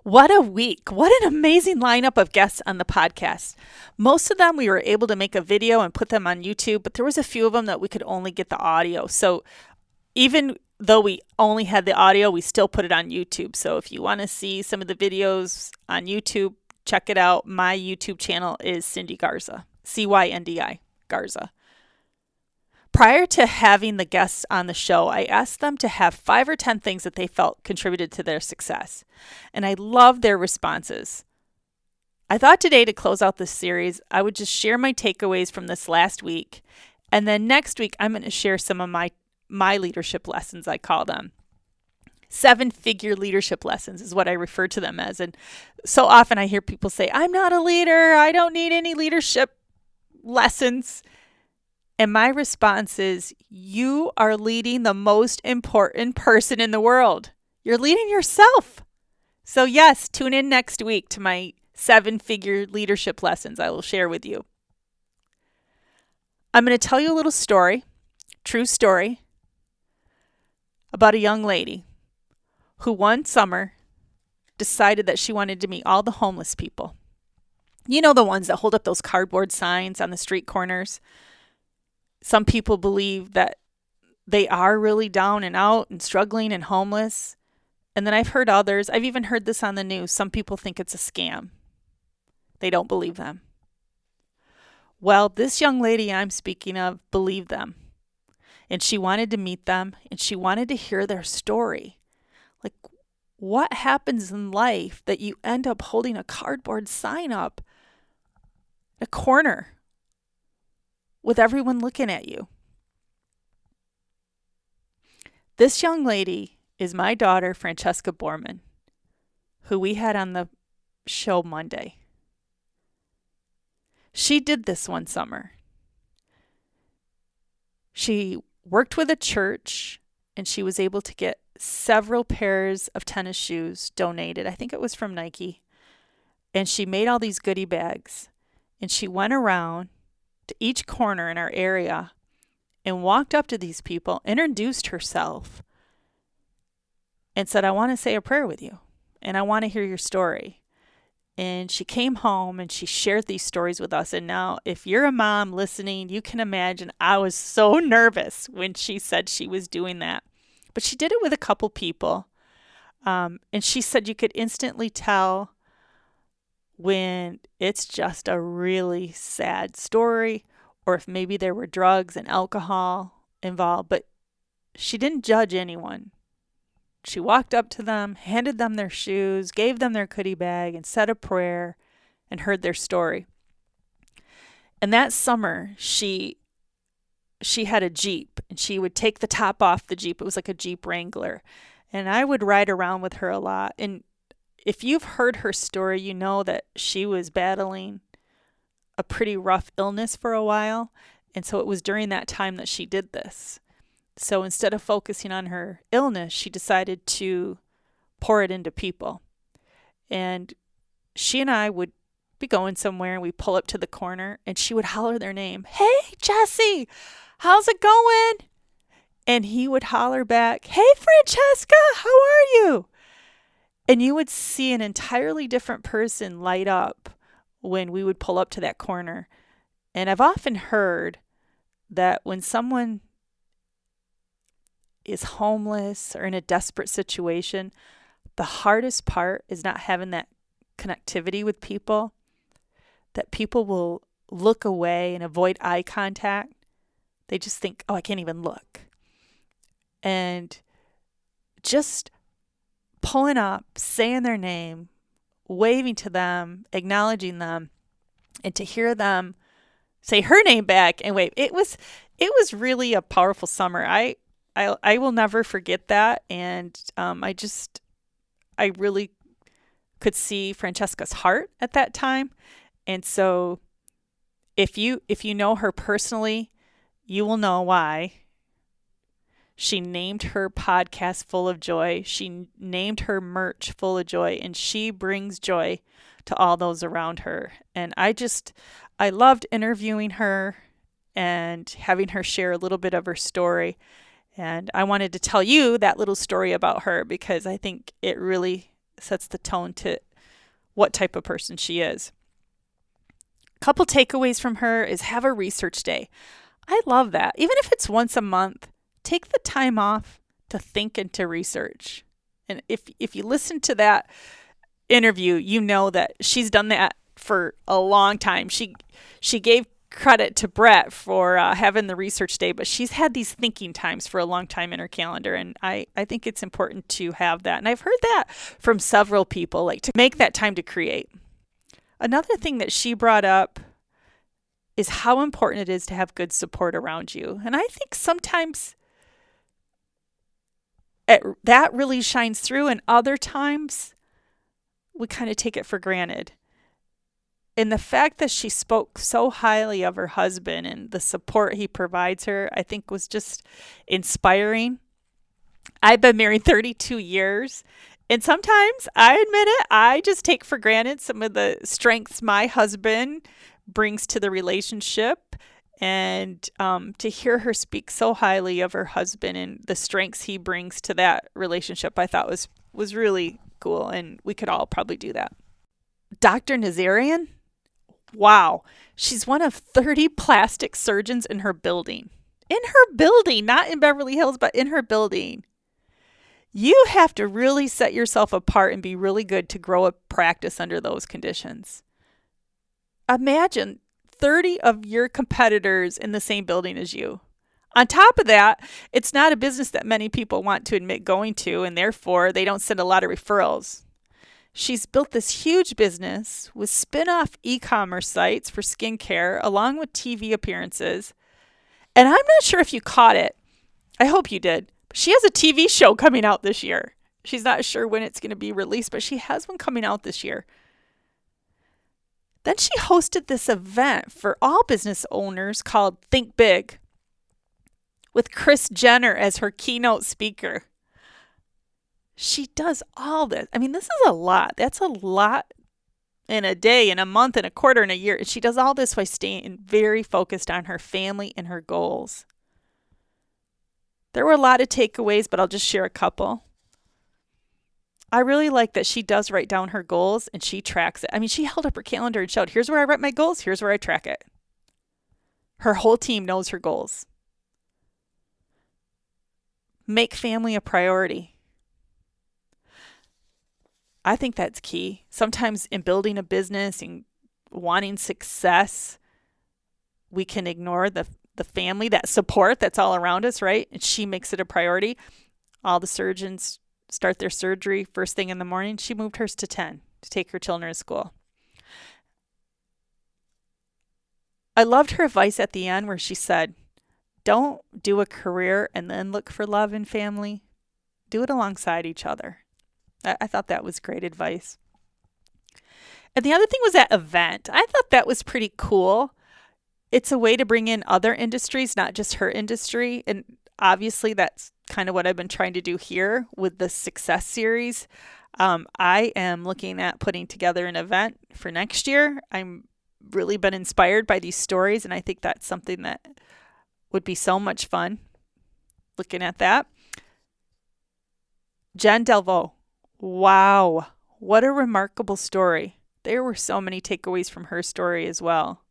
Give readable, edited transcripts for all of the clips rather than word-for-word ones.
What a week. What an amazing lineup of guests on the podcast. Most of them we were able to make a video and put them on YouTube, but there was a few of them that we could only get the audio. So even though we only had the audio, we still put it on YouTube. So if you want to see some of the videos on YouTube, check it out. My YouTube channel is Cyndi Garza, Cyndi Garza. Prior to having the guests on the show, I asked them to have 5 or 10 things that they felt contributed to their success. And I loved their responses. I thought today to close out this series, I would just share my takeaways from this last week. And then next week, I'm going to share some of my leadership lessons, I call them. 7-figure leadership lessons is what I refer to them as. And so often I hear people say, I'm not a leader. I don't need any leadership lessons. And my response is, you are leading the most important person in the world. You're leading yourself. So yes, tune in next week to my 7-figure leadership lessons I will share with you. I'm going to tell you a little story, true story, about a young lady who one summer decided that she wanted to meet all the homeless people. You know, the ones that hold up those cardboard signs on the street corners. Some people believe that they are really down and out and struggling and homeless. And then I've heard others, I've even heard this on the news, some people think it's a scam. They don't believe them. Well, this young lady I'm speaking of believed them. And she wanted to meet them and she wanted to hear their story. Like, what happens in life that you end up holding a cardboard sign up a corner with everyone looking at you? This young lady is my daughter, Francesca Borman, who we had on the show Monday. She did this one summer. She worked with a church and she was able to get several pairs of tennis shoes donated. I think it was from Nike. And she made all these goodie bags and she went around to each corner in our area and walked up to these people, introduced herself, and said, I want to say a prayer with you, and I want to hear your story. And she came home and she shared these stories with us. And now, if you're a mom listening, you can imagine I was so nervous when she said she was doing that. But she did it with a couple people. And she said you could instantly tell when it's just a really sad story, or if maybe there were drugs and alcohol involved, but she didn't judge anyone. She walked up to them, handed them their shoes, gave them their goodie bag, and said a prayer and heard their story. And that summer, she had a Jeep, and she would take the top off the Jeep. It was like a Jeep Wrangler. And I would ride around with her a lot. And if you've heard her story, you know that she was battling a pretty rough illness for a while. And so it was during that time that she did this. So instead of focusing on her illness, she decided to pour it into people. And she and I would be going somewhere and we pull up to the corner and she would holler their name. Hey, Jesse, how's it going? And he would holler back, hey, Francesca, how are you? And you would see an entirely different person light up when we would pull up to that corner. And I've often heard that when someone is homeless or in a desperate situation, the hardest part is not having that connectivity with people, that people will look away and avoid eye contact. They just think, oh, I can't even look. And just pulling up, saying their name, waving to them, acknowledging them, and to hear them say her name back and wave. It was really a powerful summer. I will never forget that. And I really could see Francesca's heart at that time. And so if you know her personally, you will know why. She named her podcast Full of Joy. She named her merch Full of Joy, and she brings joy to all those around her. And I loved interviewing her and having her share a little bit of her story. And I wanted to tell you that little story about her because I think it really sets the tone to what type of person she is. A couple takeaways from her is have a research day. I love that. Even if it's once a month, take the time off to think and to research. And if you listen to that interview, you know that she's done that for a long time. She gave credit to Brett for having the research day, but she's had these thinking times for a long time in her calendar, and I think it's important to have that. And I've heard that from several people, like to make that time to create. Another thing that she brought up is how important it is to have good support around you. And I think sometimes that really shines through, and other times we kind of take it for granted. And the fact that she spoke so highly of her husband and the support he provides her, I think was just inspiring. I've been married 32 years, and sometimes, I admit it, I just take for granted some of the strengths my husband brings to the relationship. And to hear her speak so highly of her husband and the strengths he brings to that relationship, I thought was really cool, and we could all probably do that. Dr. Nazarian, wow, she's one of 30 plastic surgeons in her building. In her building, not in Beverly Hills, but in her building. You have to really set yourself apart and be really good to grow a practice under those conditions. Imagine 30 of your competitors in the same building as you. On top of that, it's not a business that many people want to admit going to, and therefore they don't send a lot of referrals. She's built this huge business with spin-off e-commerce sites for skincare, along with TV appearances. And I'm not sure if you caught it. I hope you did. She has a TV show coming out this year. She's not sure when it's going to be released, but she has one coming out this year. Then she hosted this event for all business owners called Think Big, with Kris Jenner as her keynote speaker. She does all this. I mean, this is a lot. That's a lot in a day, in a month, in a quarter, in a year. And she does all this by staying very focused on her family and her goals. There were a lot of takeaways, but I'll just share a couple. I really like that she does write down her goals and she tracks it. I mean, she held up her calendar and showed, here's where I write my goals, here's where I track it. Her whole team knows her goals. Make family a priority. I think that's key. Sometimes in building a business and wanting success, we can ignore the family, that support that's all around us, right? And she makes it a priority. All the surgeons start their surgery first thing in the morning. She moved hers to 10 to take her children to school. I loved her advice at the end where she said, don't do a career and then look for love and family. Do it alongside each other. I thought that was great advice. And the other thing was that event. I thought that was pretty cool. It's a way to bring in other industries, not just her industry. And obviously that's kind of what I've been trying to do here with the Success Series. I am looking at putting together an event for next year. I'm really been inspired by these stories, and I think that's something that would be so much fun looking at that. Jen Delvaux. Wow. What a remarkable story. There were so many takeaways from her story as well.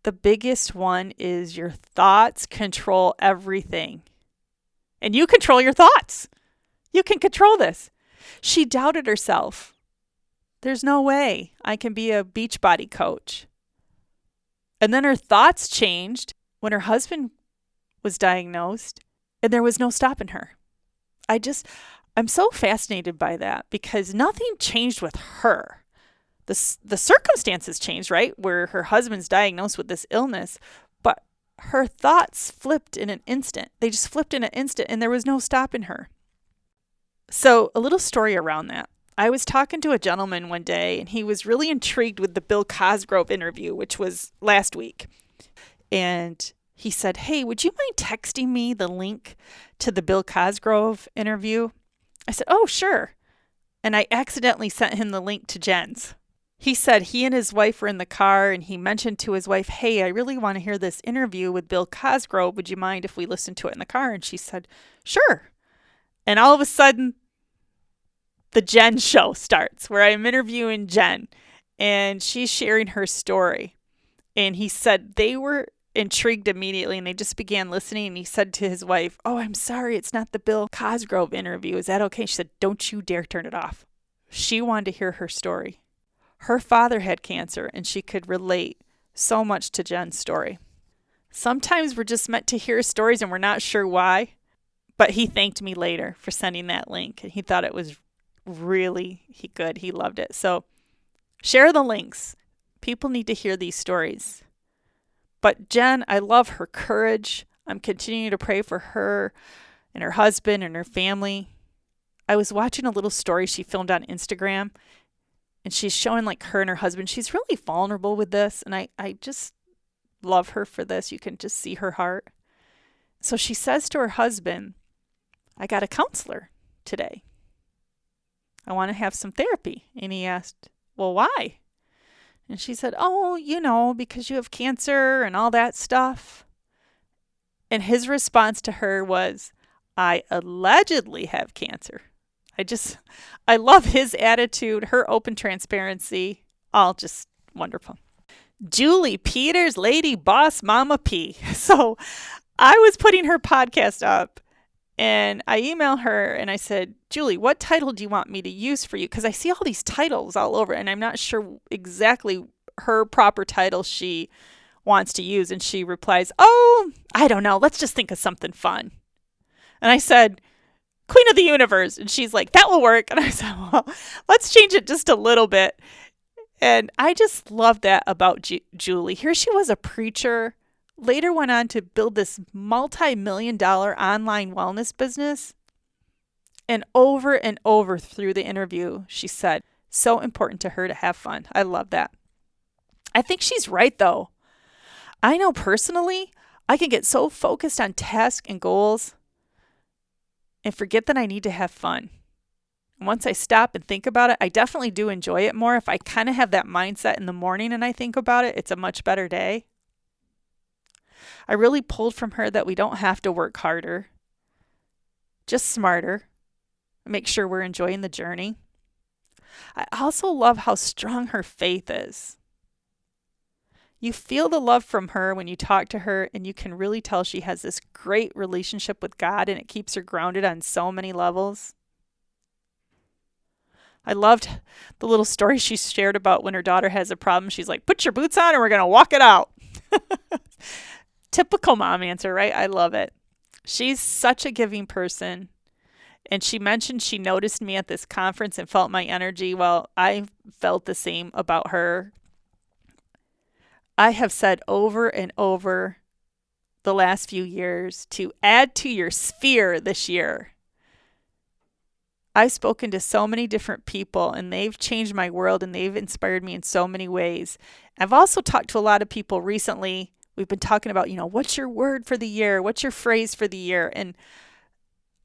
The biggest one is your thoughts control everything. And you control your thoughts. You can control this. She doubted herself. There's no way I can be a Beachbody coach. And then her thoughts changed when her husband was diagnosed, and there was no stopping her. I'm so fascinated by that because nothing changed with her. The circumstances changed, right? Where her husband's diagnosed with this illness, but her thoughts flipped in an instant. They just flipped in an instant, and there was no stopping her. So a little story around that. I was talking to a gentleman one day, and he was really intrigued with the Bill Cosgrove interview, which was last week. And he said, hey, would you mind texting me the link to the Bill Cosgrove interview? I said, oh, sure. And I accidentally sent him the link to Jen's. He said he and his wife were in the car, and he mentioned to his wife, hey, I really want to hear this interview with Bill Cosgrove. Would you mind if we listen to it in the car? And she said, sure. And all of a sudden, the Jen show starts, where I'm interviewing Jen, and she's sharing her story. And he said they were intrigued immediately, and they just began listening. And he said to his wife, "Oh, I'm sorry, it's not the Bill Cosgrove interview. Is that okay?" She said, "Don't you dare turn it off." She wanted to hear her story. Her father had cancer, and she could relate so much to Jen's story. Sometimes we're just meant to hear stories, and we're not sure why. But he thanked me later for sending that link, and he thought it was really good. He loved it. So share the links. People need to hear these stories. But Jen, I love her courage. I'm continuing to pray for her and her husband and her family. I was watching a little story she filmed on Instagram, and she's showing like her and her husband. She's really vulnerable with this, and I just love her for this. You can just see her heart. So she says to her husband, "I got a counselor today. I want to have some therapy." And he asked, "Well, why?" And she said, "Oh, because you have cancer and all that stuff." And his response to her was, "I allegedly have cancer." I love his attitude, her open transparency, all just wonderful. Julie Peters, Lady Boss Mama P. So I was putting her podcast up, and I emailed her and I said, "Julie, what title do you want me to use for you?" Because I see all these titles all over, and I'm not sure exactly her proper title she wants to use. And she replies, "Oh, I don't know. Let's just think of something fun." And I said, "Queen of the Universe." And she's like, "That will work." And I said, "Well, let's change it just a little bit." And I just love that about Julie. Here she was, a preacher, later went on to build this multi-million-dollar online wellness business. And over through the interview, she said, so important to her to have fun. I love that. I think she's right, though. I know personally, I can get so focused on tasks and goals and forget that I need to have fun. And once I stop and think about it, I definitely do enjoy it more. If I kind of have that mindset in the morning and I think about it, it's a much better day. I really pulled from her that we don't have to work harder, just smarter. Make sure we're enjoying the journey. I also love how strong her faith is. You feel the love from her when you talk to her, and you can really tell she has this great relationship with God, and it keeps her grounded on so many levels. I loved the little story she shared about when her daughter has a problem. She's like, "Put your boots on and we're going to walk it out." Typical mom answer, right? I love it. She's such a giving person. And she mentioned she noticed me at this conference and felt my energy. Well, I felt the same about her. I have said over and over the last few years to add to your sphere this year. I've spoken to so many different people, and they've changed my world, and they've inspired me in so many ways. I've also talked to a lot of people recently. We've been talking about, what's your word for the year? What's your phrase for the year? And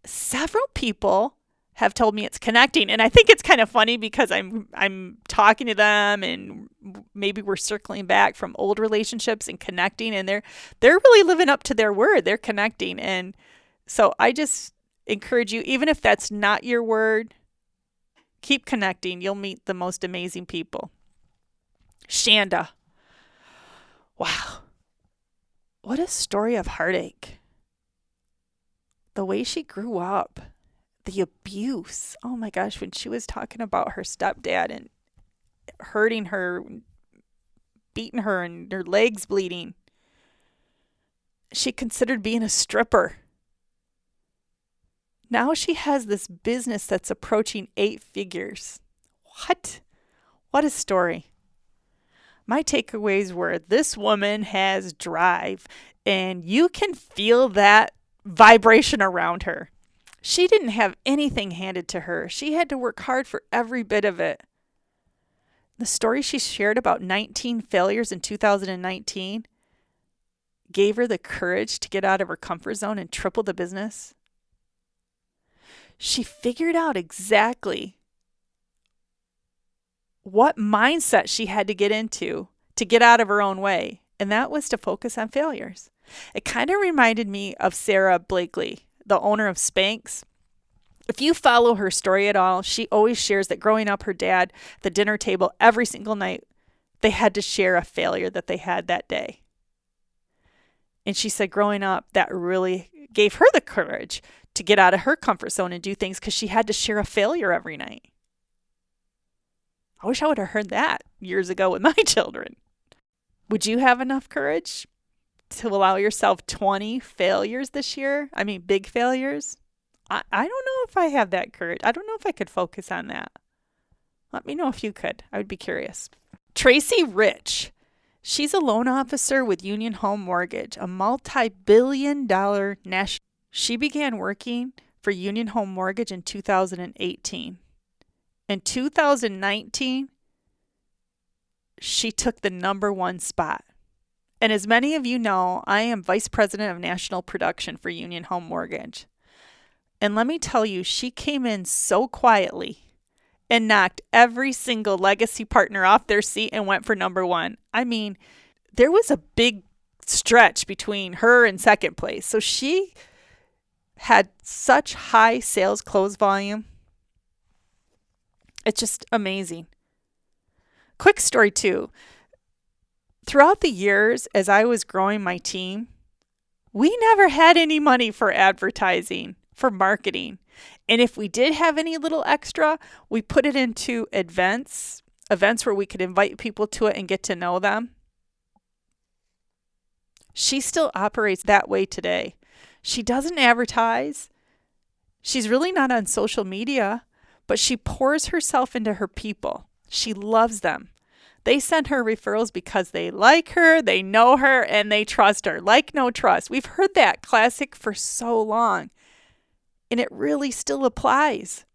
several people have told me it's connecting. And I think it's kind of funny because I'm talking to them, and maybe we're circling back from old relationships and connecting, and they're really living up to their word. They're connecting. And so I just encourage you, even if that's not your word, keep connecting. You'll meet the most amazing people. Shanda. Wow. What a story of heartache. The way she grew up, the abuse. Oh my gosh, when she was talking about her stepdad and hurting her, beating her, and her legs bleeding. She considered being a stripper. Now she has this business that's approaching 8 figures. What a story. My takeaways were this woman has drive, and you can feel that vibration around her. She didn't have anything handed to her. She had to work hard for every bit of it. The story she shared about 19 failures in 2019 gave her the courage to get out of her comfort zone and triple the business. She figured out exactly what mindset she had to get into to get out of her own way, and that was to focus on failures. It kind of reminded me of Sarah Blakely, the owner of Spanx. If you follow her story at all, she always shares that growing up, her dad, at the dinner table, every single night, they had to share a failure that they had that day. And she said growing up, that really gave her the courage to get out of her comfort zone and do things because she had to share a failure every night. I wish I would have heard that years ago with my children. Would you have enough courage to allow yourself 20 failures this year? I mean, big failures? I don't know if I have that courage. I don't know if I could focus on that. Let me know if you could. I would be curious. Tracy Rich. She's a loan officer with Union Home Mortgage, a multi-billion-dollar national. She began working for Union Home Mortgage in 2018. In 2019, she took the #1 spot. And as many of you know, I am Vice President of National Production for Union Home Mortgage. And let me tell you, she came in so quietly and knocked every single legacy partner off their seat and went for #1. I mean, there was a big stretch between her and second place. So she had such high sales close volume. It's just amazing. Quick story too. Throughout the years, as I was growing my team, we never had any money for advertising, for marketing. And if we did have any little extra, we put it into events where we could invite people to it and get to know them. She still operates that way today. She doesn't advertise. She's really not on social media, but she pours herself into her people. She loves them. They send her referrals because they like her, they know her, and they trust her. Like, no trust. We've heard that classic for so long, and it really still applies.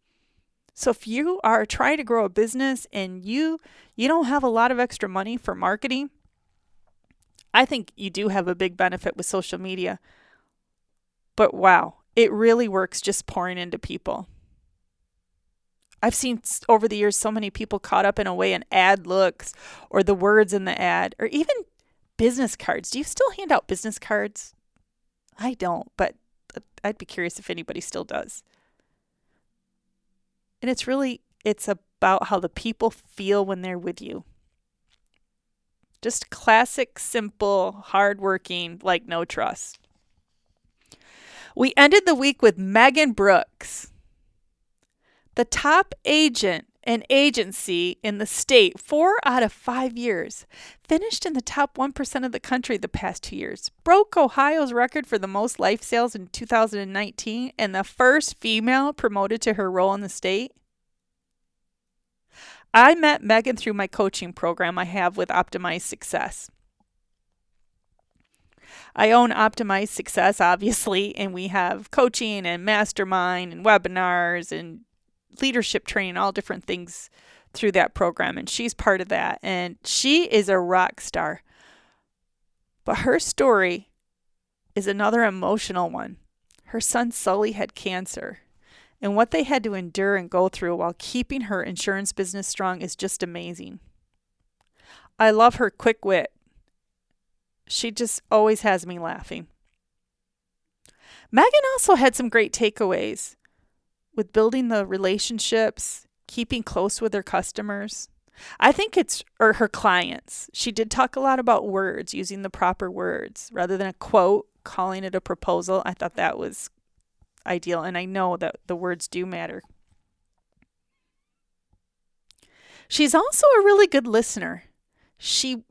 So if you are trying to grow a business and you don't have a lot of extra money for marketing, I think you do have a big benefit with social media. But wow, it really works just pouring into people. I've seen over the years so many people caught up in a way an ad looks or the words in the ad or even business cards. Do you still hand out business cards? I don't, but I'd be curious if anybody still does. And it's about how the people feel when they're with you. Just classic, simple, hardworking, like no trust. We ended the week with Megan Brooks, the top agent and agency in the state 4 out of 5 years, finished in the top 1% of the country the past 2 years, broke Ohio's record for the most life sales in 2019, and the first female promoted to her role in the state. I met Megan through my coaching program I have with Optimize Success. I own Optimize Success, obviously, and we have coaching and mastermind and webinars and leadership training, all different things through that program. And she's part of that. And she is a rock star. But her story is another emotional one. Her son Sully had cancer. And what they had to endure and go through while keeping her insurance business strong is just amazing. I love her quick wit. She just always has me laughing. Megan also had some great takeaways with building the relationships, keeping close with her customers. I think or her clients. She did talk a lot about words, using the proper words rather than a quote, calling it a proposal. I thought that was ideal, and I know that the words do matter. She's also a really good listener. She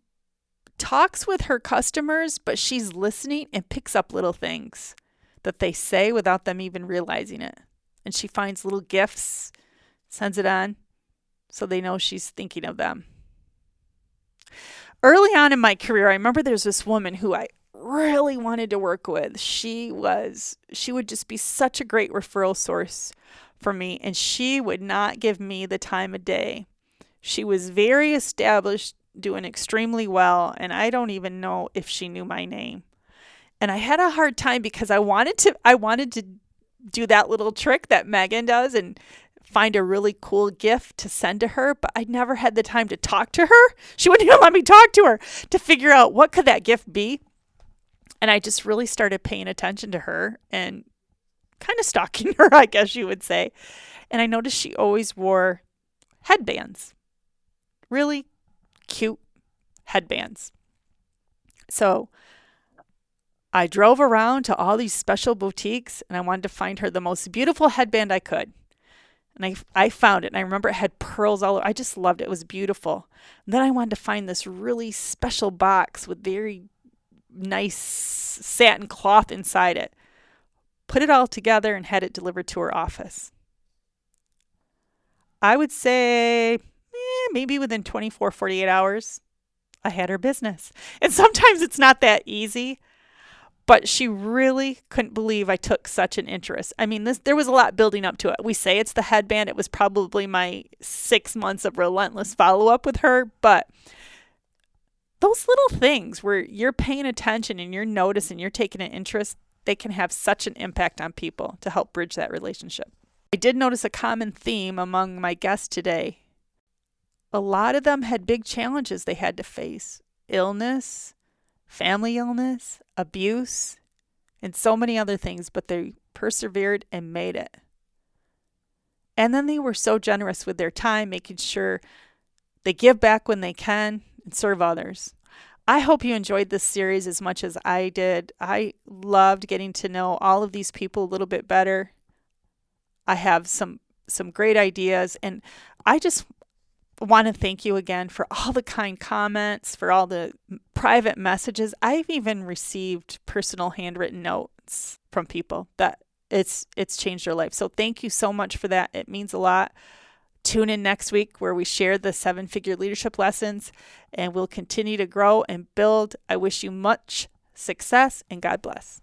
talks with her customers, but she's listening and picks up little things that they say without them even realizing it. And she finds little gifts, sends it on, so they know she's thinking of them. Early on in my career, I remember there's this woman who I really wanted to work with. She would just be such a great referral source for me, and she would not give me the time of day. She was very established, doing extremely well, and I don't even know if she knew my name. And I had a hard time because I wanted to do that little trick that Megan does and find a really cool gift to send to her, but I never had the time to talk to her. She wouldn't even let me talk to her to figure out what could that gift be. And I just really started paying attention to her and kind of stalking her, I guess you would say. And I noticed she always wore headbands, really cute headbands. So I drove around to all these special boutiques and I wanted to find her the most beautiful headband I could. And I found it, and I remember it had pearls all over. I just loved it. It was beautiful. And then I wanted to find this really special box with very nice satin cloth inside it. Put it all together and had it delivered to her office. I would say maybe within 24, 48 hours, I had her business. And sometimes it's not that easy. But she really couldn't believe I took such an interest. I mean, there was a lot building up to it. We say it's the headband. It was probably my 6 months of relentless follow-up with her. But those little things where you're paying attention and you're noticing, you're taking an interest, they can have such an impact on people to help bridge that relationship. I did notice a common theme among my guests today. A lot of them had big challenges they had to face. Illness, family illness, abuse, and so many other things, but they persevered and made it. And then they were so generous with their time, making sure they give back when they can and serve others. I hope you enjoyed this series as much as I did. I loved getting to know all of these people a little bit better. I have some great ideas, and I just want to thank you again for all the kind comments, for all the private messages. I've even received personal handwritten notes from people that it's changed their life. So thank you so much for that. It means a lot. Tune in next week where we share the 7-figure leadership lessons, and we'll continue to grow and build. I wish you much success, and God bless.